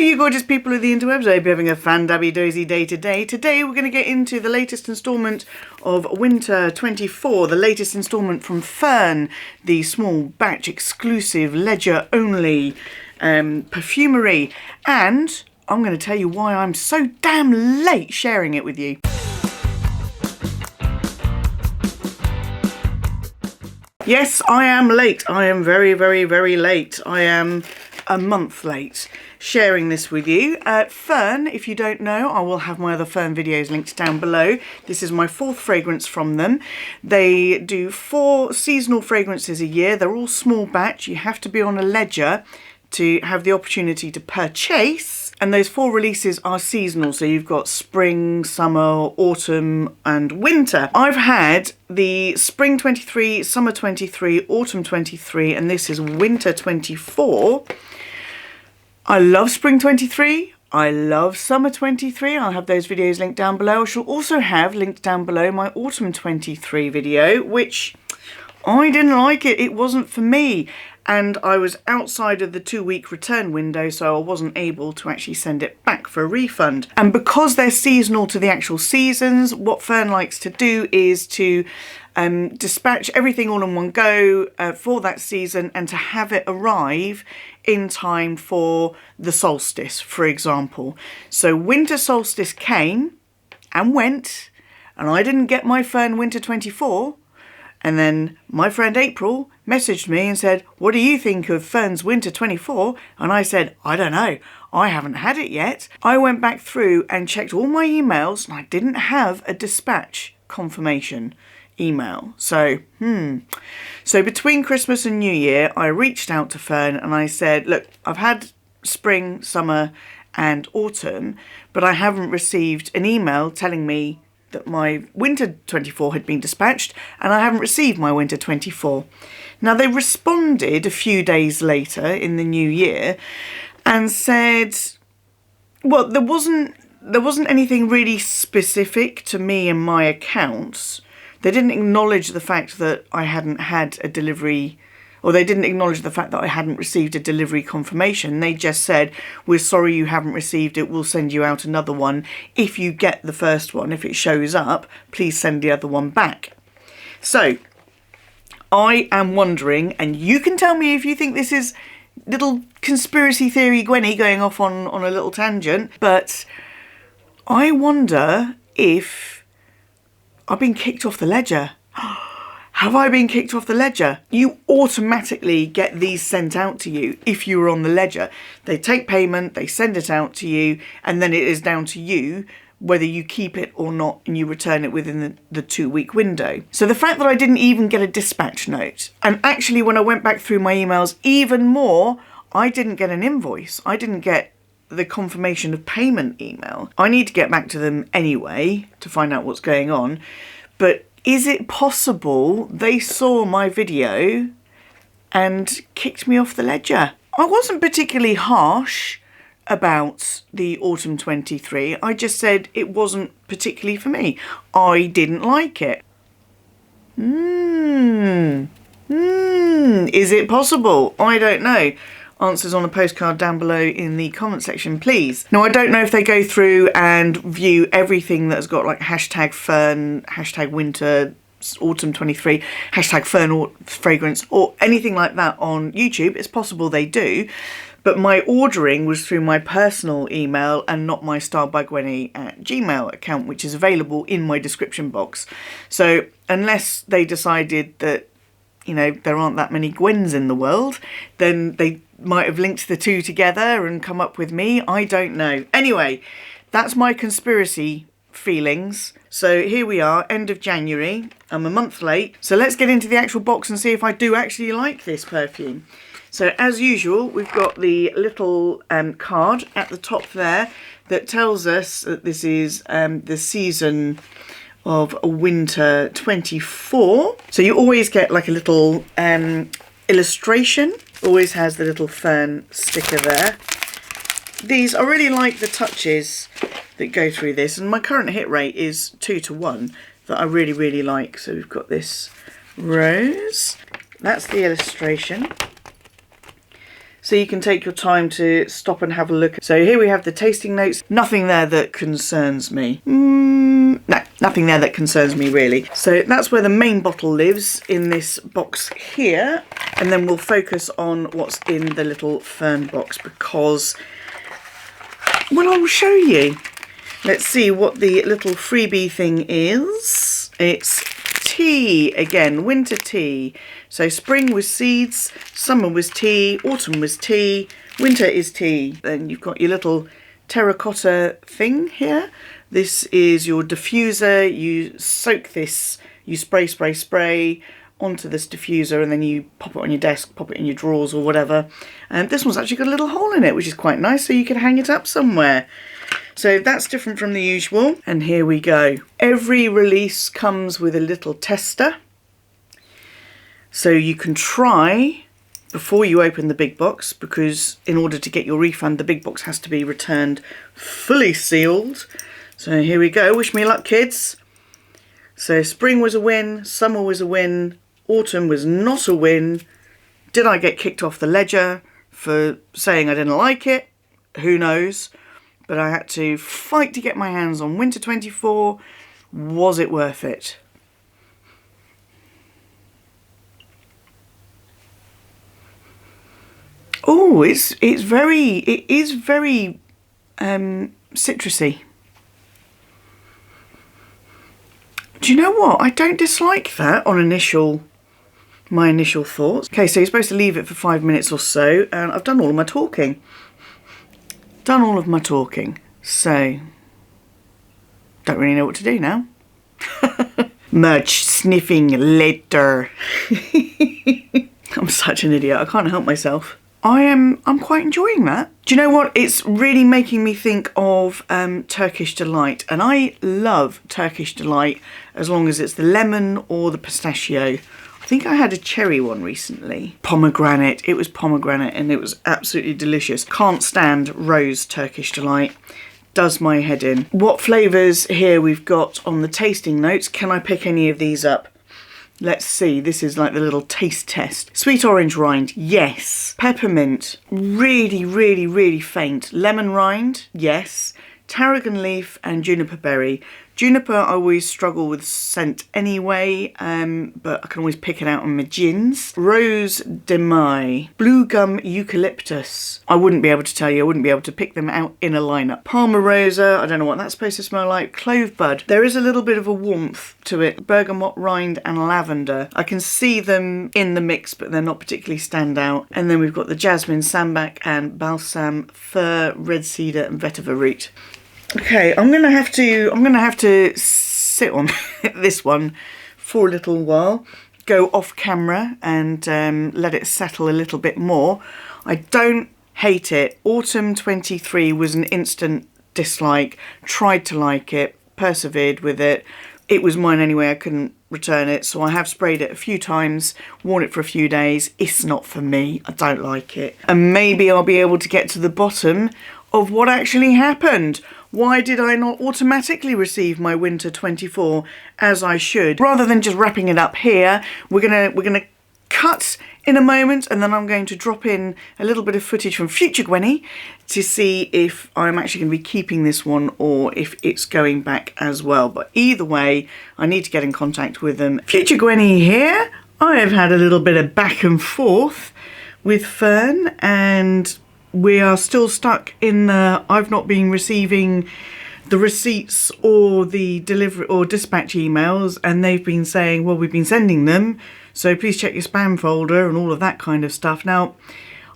you gorgeous people of the interwebs. I hope you're having a fan-dabby-dozy day today. Today we're going to get into the latest instalment of Winter 24, the latest instalment from Ffern, the small batch exclusive ledger only perfumery. And I'm going to tell you why I'm so damn late sharing it with you. Yes, I am late. I am very, very, very late. I am a month late sharing this with you. Ffern, if you don't know, I will have my other Ffern videos linked down below. This is my 4th fragrance from them. They do 4 seasonal fragrances a year. They're all small batch. You have to be on a ledger to have the opportunity to purchase. And those 4 releases are seasonal, so you've got spring, summer, autumn and winter. I've had the spring 23, summer 23, autumn 23, and this is winter 24. I love spring 23. I love summer 23. I'll have those videos linked down below. I shall also have linked down below my autumn 23 video, which I didn't like it. It wasn't for me. And I was outside of the 2-week return window, so I wasn't able to actually send it back for a refund. And because they're seasonal to the actual seasons, what Ffern likes to do is to dispatch everything all in one go for that season, and to have it arrive in time for the solstice, for example. So winter solstice came and went, and I didn't get my Ffern winter 24. And then my friend April messaged me and said, what do you think of Ffern's winter 24? And I said, I don't know. I haven't had it yet. I went back through and checked all my emails, and I didn't have a dispatch confirmation email. So between Christmas and New Year, I reached out to Ffern and I said, look, I've had spring, summer and autumn, but I haven't received an email telling me that my winter 24 had been dispatched, and I haven't received my winter 24. Now they responded a few days later in the new year and said, well, there wasn't anything really specific to me and my accounts. They didn't acknowledge the fact that I hadn't had a delivery, or they didn't acknowledge the fact that I hadn't received a delivery confirmation. They just said, we're sorry you haven't received it, we'll send you out another one. If you get the first one, if it shows up, please send the other one back. So, I am wondering, and you can tell me if you think this is little conspiracy theory Gwenny going off on a little tangent, but I wonder if I've been kicked off the ledger. Have I been kicked off the ledger? You automatically get these sent out to you if you were on the ledger. They take payment, they send it out to you, and then it is down to you whether you keep it or not, and you return it within the 2-week window. So the fact that I didn't even get a dispatch note, and actually when I went back through my emails even more, I didn't get an invoice. I didn't get the confirmation of payment email. I need to get back to them anyway to find out what's going on, but is it possible they saw my video and kicked me off the ledger? I wasn't particularly harsh about the autumn 23. I just said it wasn't particularly for me. I didn't like it. Is it possible? I don't know. Answers on a postcard down below in the comment section, please. Now, I don't know if they go through and view everything that's got like hashtag Ffern, hashtag winter, autumn 23, hashtag Ffern or fragrance or anything like that on YouTube. It's possible they do, but my ordering was through my personal email and not my StyledByGwenny@gmail account, which is available in my description box. So unless they decided that, you know, there aren't that many Gwens in the world, then they might have linked the two together and come up with me. I don't know. Anyway, that's my conspiracy feelings. So here we are, end of January. I'm a month late. So let's get into the actual box and see if I do actually like this perfume. So as usual, we've got the little card at the top there that tells us that this is the season of winter 24. So you always get like a little illustration. Always has the little Ffern sticker there. These, I really like the touches that go through this, and my current hit rate is 2 to 1 that I really, really like. So we've got this rose. That's the illustration. so you can take your time to stop and have a look. So here we have the tasting notes. Nothing there that concerns me. No, nothing there that concerns me really. So that's where the main bottle lives, in this box here. And then we'll focus on what's in the little Ffern box because, well, I'll show you. Let's see what the little freebie thing is. It's tea again, winter tea. So spring was seeds, summer was tea, autumn was tea, winter is tea. Then you've got your little terracotta thing here. This is your diffuser. You soak this, you spray onto this diffuser, and then you pop it on your desk, pop it in your drawers or whatever. And this one's actually got a little hole in it, which is quite nice, so you can hang it up somewhere. So that's different from the usual. And here we go. Every release comes with a little tester. So you can try before you open the big box, because in order to get your refund, the big box has to be returned fully sealed. So here we go. Wish me luck, kids. So spring was a win, summer was a win, autumn was not a win. Did I get kicked off the ledger for saying I didn't like it? Who knows? But I had to fight to get my hands on Winter 24. Was it worth it? Oh, it is very citrusy. Do you know what? I don't dislike that on my initial thoughts. Okay, so you're supposed to leave it for 5 minutes or so, and I've done all of my talking. So don't really know what to do now. Much sniffing later. I'm such an idiot, I can't help myself. I'm quite enjoying that. Do you know what? It's really making me think of Turkish Delight, and I love Turkish Delight as long as it's the lemon or the pistachio. I think I had a cherry one recently. Pomegranate. It was pomegranate and it was absolutely delicious. Can't stand rose Turkish Delight. Does my head in. What flavours here we've got on the tasting notes? Can I pick any of these up? Let's see. This is like the little taste test. Sweet orange rind, yes. Peppermint, really faint. Lemon rind, yes. Tarragon leaf and juniper berry. Juniper I always struggle with scent anyway, but I can always pick it out on my gins. Rose de Mai. Blue gum eucalyptus. I wouldn't be able to tell you, I wouldn't be able to pick them out in a lineup. Palmarosa, I don't know what that's supposed to smell like. Clove bud. There is a little bit of a warmth to it. Bergamot rind and lavender. I can see them in the mix, but they're not particularly stand out. And then we've got the jasmine, sambac and balsam, fir, red cedar and vetiver root. Okay, I'm gonna have to sit on this one for a little while, go off camera and let it settle a little bit more. I don't hate it. Autumn 23 was an instant dislike. Tried to like it, persevered with it. It was mine anyway, I couldn't return it, so I have sprayed it a few times, worn it for a few days. It's not for me, I don't like it. And maybe I'll be able to get to the bottom of what actually happened. Why did I not automatically receive my Winter 24 as I should? Rather than just wrapping it up here, we're gonna cut in a moment, and then I'm going to drop in a little bit of footage from future Gwenny to see if I'm actually going to be keeping this one or if it's going back as well. But either way, I need to get in contact with them. Future Gwenny here. I have had a little bit of back and forth with Ffern, and we are still stuck in the I've not been receiving the receipts or the delivery or dispatch emails, and they've been saying, well, we've been sending them, so please check your spam folder and all of that kind of stuff. Now,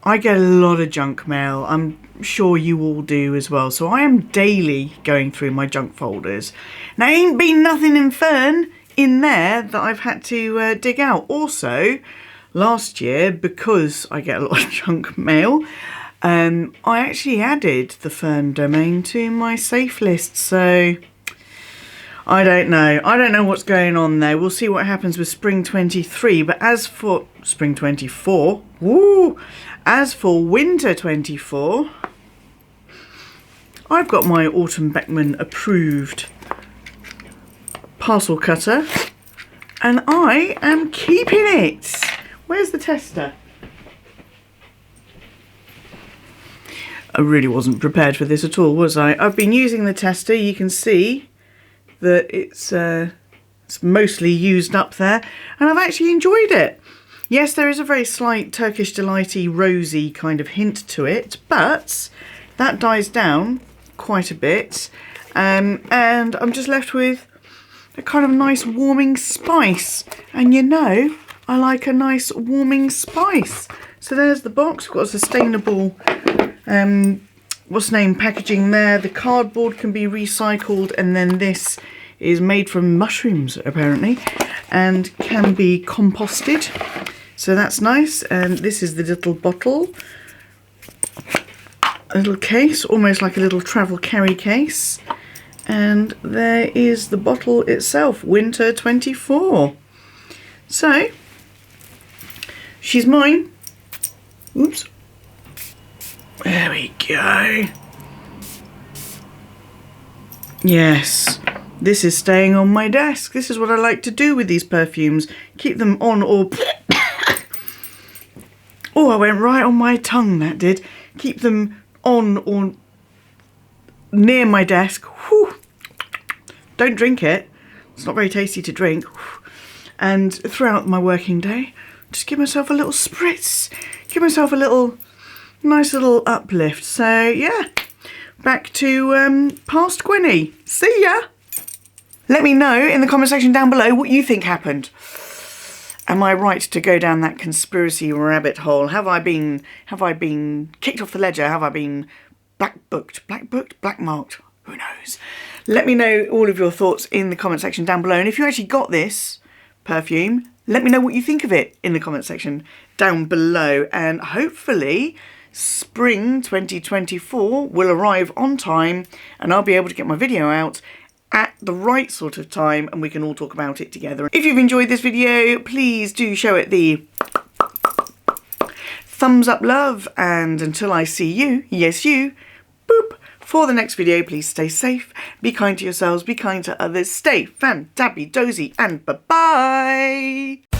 I get a lot of junk mail. I'm sure you all do as well. So I am daily going through my junk folders. Now, ain't been nothing in Ffern in there that I've had to dig out. Also, last year, because I get a lot of junk mail, I actually added the Ffern domain to my safe list, so I don't know. I don't know what's going on there. We'll see what happens with Spring 23, but as for Spring 24, woo! As for Winter 24, I've got my Autumn Beckman approved parcel cutter, and I am keeping it. Where's the tester? I really wasn't prepared for this at all, was I? I've been using the tester. You can see that it's mostly used up there, and I've actually enjoyed it. Yes, there is a very slight Turkish Delighty rosy kind of hint to it, but that dies down quite a bit, and I'm just left with a kind of nice warming spice. And you know, I like a nice warming spice. So there's the box. We've got a sustainable what's the name packaging there. The cardboard can be recycled, and then this is made from mushrooms apparently and can be composted, so that's nice. And this is the little bottle, a little case, almost like a little travel carry case, and there is the bottle itself, Winter 24. So she's mine. Oops. There we go. Yes, this is staying on my desk. This is what I like to do with these perfumes. Keep them on or... Oh, I went right on my tongue, that did. Keep them on or near my desk. Whew. Don't drink it. It's not very tasty to drink. And throughout my working day, just give myself a little spritz. Give myself a little... nice little uplift. So yeah, back to past Gwenny. See ya. Let me know in the comment section down below what you think happened. Am I right to go down that conspiracy rabbit hole? Have I been kicked off the ledger? Have I been blackmarked? Who knows? Let me know all of your thoughts in the comment section down below. And if you actually got this perfume, let me know what you think of it in the comment section down below. And hopefully spring 2024 will arrive on time and I'll be able to get my video out at the right sort of time and we can all talk about it together. If you've enjoyed this video, please do show it the thumbs up love, and until I see you, yes you, boop, for the next video, please stay safe, be kind to yourselves, be kind to others, stay fantabby dozy, and bye-bye!